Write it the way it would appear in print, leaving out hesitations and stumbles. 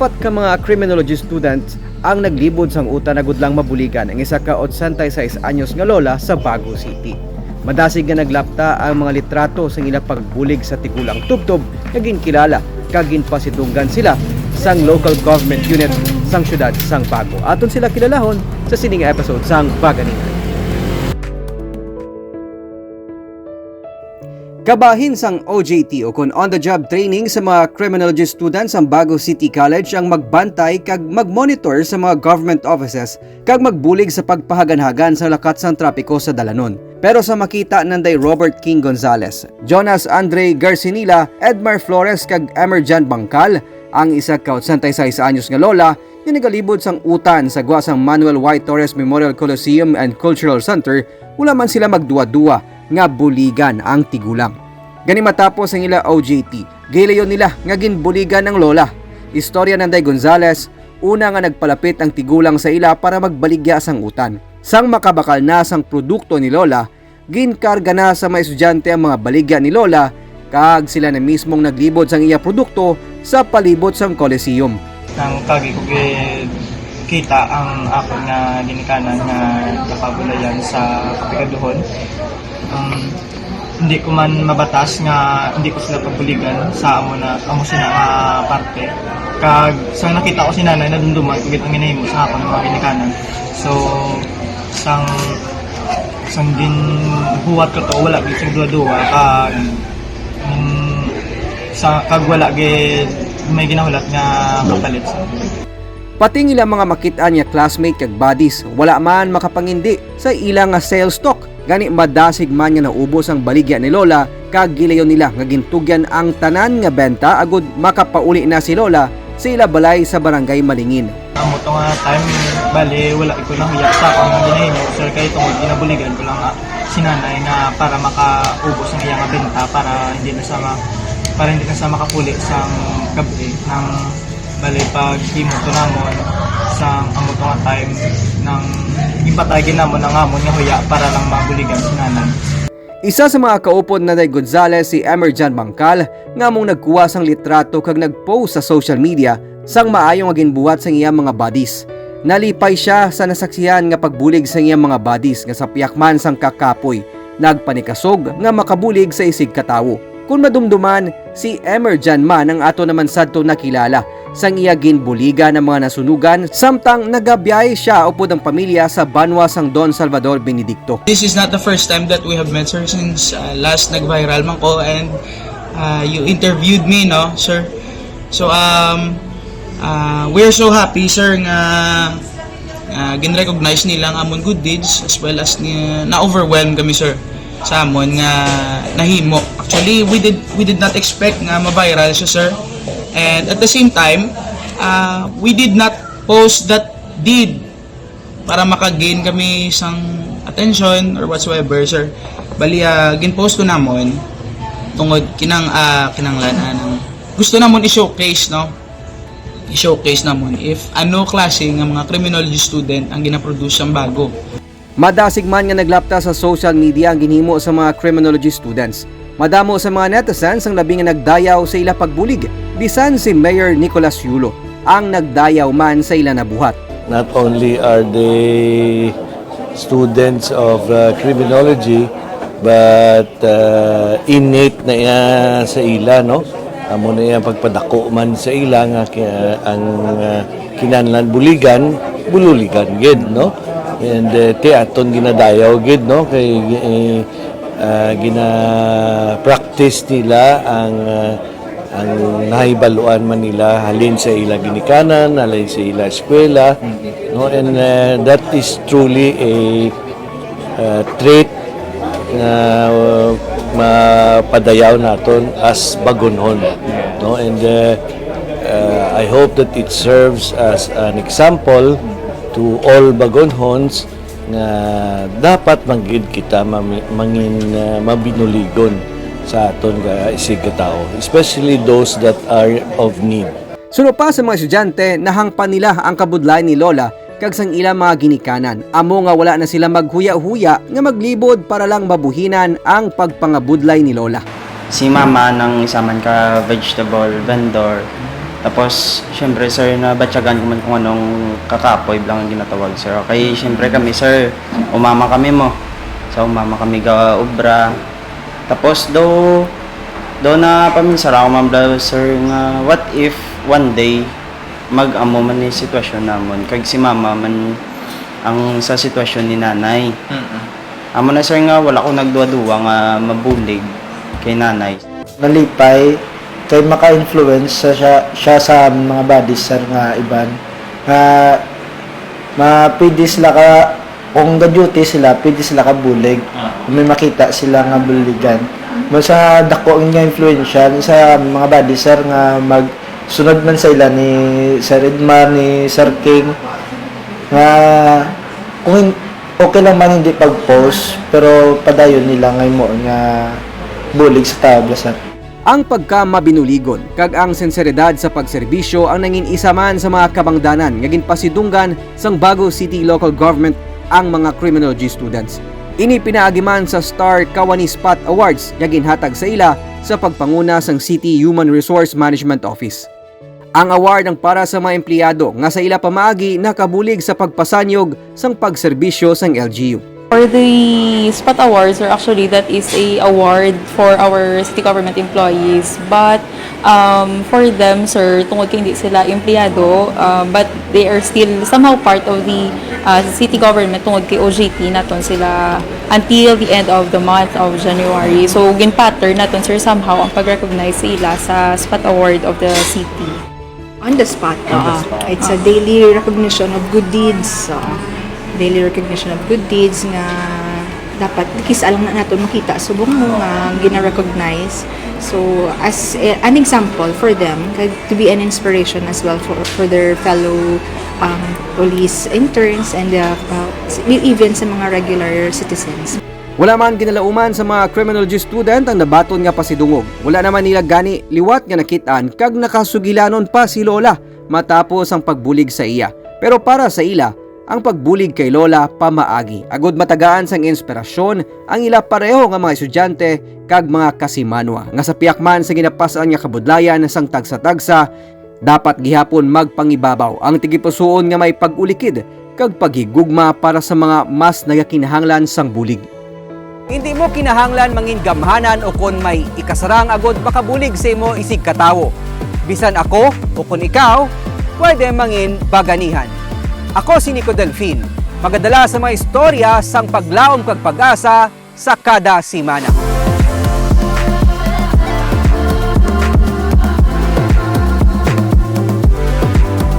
Upat ka mga criminology students ang naglibod sang uta na gudlang mabuligan ang isa ka 86 anyos nga lola sa Baguio City. Madasig nga naglapta ang mga litrato sang ila pagbulig sa tigulang tubtob nga ginkilala kag ginpasidunggan sila sang local government unit sang syudad sang Baguio. Aton sila kilalahon sa sining episode sang Baganingan. Kabahin sang OJT o kon on-the-job training sa mga criminology students ang Baguio City College ang magbantay kag magmonitor sa mga government offices kag magbulig sa pagpahaganhagan sa lakat sang trapiko sa dalanon. Pero sa makita nanday Robert King Gonzales, Jonas Andre Garcinila, Edmar Flores kag Emerjan Bangkal, ang isa ka 86 anyos nga lola nga nagalibod sang utan sa guwasang Manuel Y. Torres Memorial Coliseum and Cultural Center, wala man sila magduwa-duwa nga buligan ang tigulang. Gani matapos ang ila OJT, gilayon nila nga ginbuligan ng lola. Istorya ng Day Gonzales, una nga nagpalapit ang tigulang sa ila para magbaligya sang utan. Sang makabakal na sang produkto ni lola, ginkarga na sa mga estudyante ang mga baligya ni lola kag sila na mismong naglibod sang iya produkto sa palibot sang Coliseum. Nang kagi ko kita ang ako nga ginikanan nga nakabulayan sa kapikaduhon. Hindi ko man mabatas nga hindi ko sila pagbuligan sa amo sila nga parte. Kag sang nakita ko si nanay nadumduman kung ang ginahimo sa akon mga ginikanan. So sang din buhat ko to wala gid sig duwa kag sa kag wala gid may ginahulat nga kapalit. Pating ilang mga makitaan niya classmate kag buddies, wala man makapangindi sa ilang nga sales stock. Gani madasig man nga naubos ang baligya ni lola kag gilayon nila nga gintugyan ang tanan nga benta agud makapauli na si lola sa ila balay sa barangay Malingin. Amo to nga time bali wala ko na huyak sa akong ginahimo sir kay tungod ginabuligan ko lang sinanay nga para makaubos ang iyang benta para hindi na sa makapuli sang gabi ng bali pag himo to namon sang amo to nga time ng impatagin namon ang amon nga huya para lang mabuligan si nanay. Isa sa mga kaupod na Day Gonzales si Emerjan Bangkal nga mong nagkuha sang litrato kag nagpost sa social media sang maayong nga ginbuhat sang iyang mga buddies. Nalipay siya sa nasaksihan nga pagbulig sang iyang mga buddies nga sa piyakman sang kakapoy. Nagpanikasog nga makabulig sa isig katawo. Kung madumduman, si Emerjan man ang ato naman sadto nakilala sang iya ginbuliga ng mga nasunugan samtang nagabiyay siya upod ang pamilya sa banwa sang Don Salvador Benedicto. This is not the first time that we have met sir since last nag-viral man ko and you interviewed me no sir. So we're so happy sir nga gin-recognize nila ang amon good deeds as well as na-overwhelm kami sir sa amon nga nahimo. Actually we did not expect nga ma-viral siya sir. And at the same time, we did not post that deed para makagain kami sang attention or whatsoever, sir. Bali, gin-post ko namon tungod kinanglanan ng gusto namon i-showcase, no? I-showcase namon if ano klase ng mga criminology student ang gina-produce ang bago. Madasig man nga naglapta sa social media ang ginhimo sa mga criminology students. Madamo sa mga netizens ang labi nga nagdayaw sa ila pagbulig. Bisan si Mayor Nicolas Yulo ang nagdayaw man sa ila nabuhat. Not only are they students of criminology but innate na sa ila no. Amo na yan pagpadako man sa ila nga ang kinahanglan buligan, bululigan gid no. And aton ginadayaw gid no kay gina-practice nila ang nahibaluan man nila halin sa ila ginikanan, halin sa ila eskwela no and that is truly a trait na mapadayaw naton as Bagonhon no and I hope that it serves as an example to all Bagonhons nga dapat manggid kita mabinuligon sa aton nga isig tao, especially those that are of need. Suno pa sa mga estudyante, nahangpan nila ang kabudlay ni lola kag sang ilang mga ginikanan. Amo nga wala na sila maghuya-huya nga maglibod para lang mabuhinan ang pagpangabudlay ni lola. Si mama nang isa man ka vegetable vendor Tapos, syempre, sir, nabatyagan ko man kung anong kakapoy lang ang ginatawag, sir. Okay, syempre kami, sir, umama kami mo. So, umama kami ga obra. Tapos, do na paminsara ako, ma'am, daw, sir, nga, what if one day, mag-amo man ni sitwasyon namon, kag si mama man ang sa sitwasyon ni nanay. Amo na, sir, nga, wala ko nagduwa-duwa nga mabulig kay nanay. Nalipay kay maka-influence siya sa mga bodies sir nga iban pwede sila ka kung ga-duty sila pwede sila ka bulig kung may makita sila nga buligan sa dako nga influential sa mga bodies sir nga magsunod man sa ila ni Sir Edmar ni Sir King nga kung okay lang man hindi pag-post pero padayon nila ngay mo nga bulig sa tabla sir. Ang pagkamabinuligon kag ang sinseridad sa pagserbisyo ang nangin isa man sa mga kabangdanan nga ginpasidunggan sang Bago City Local Government ang mga criminology students. Ini pinaagi man sa Star Kawani Spot Awards nga ginhatag sa ila sa pagpanguna sang City Human Resource Management Office. Ang award ang para sa mga empleyado nga sa ila pamaagi nakabulig sa pagpasanyog sang pagserbisyo sang LGU. For the Spot Awards, or actually that is a award for our city government employees. But for them, sir, tungod kay hindi sila empleyado, but they are still somehow part of the city government tungod kay OJT naton sila until the end of the month of January. So gin-pattern naton, sir, somehow ang pag-recognize sila sa Spot Award of the city. On the spot. It's a daily recognition of good deeds. Daily recognition of good deeds nga dapat kisa lang na nato makita subong mo nga gina-recognize. So as an example for them, to be an inspiration as well for their fellow police interns and even sa mga regular citizens. Wala man ginalauman sa mga criminology student ang nabaton nga pasidungog. Wala naman nila gani liwat nga nakitaan kag nakasugilanon pa si Lola matapos ang pagbulig sa iya. Pero para sa ila, ang pagbulig kay Lola pamaagi. Agod matagaan sang inspirasyon ang ila pareho nga mga estudyante kag mga kasimanwa. Nga sa piyakman sa ginapasan nga kabudlayan sang tagsa-tagsa, dapat gihapon magpangibabaw ang tigipusoon nga may pag-ulikid kag paghigugma para sa mga mas nagakinahanglan sang bulig. Hindi mo kinahanglan mangin gamhanan o kon may ikasarang agod makabulig sa imo isig katawo. Bisan ako o kon ikaw, pwede mangin baganihan. Ako si Nico Delfin, magadala sa mga istorya sang paglaom kag pag-asa sa kada simana.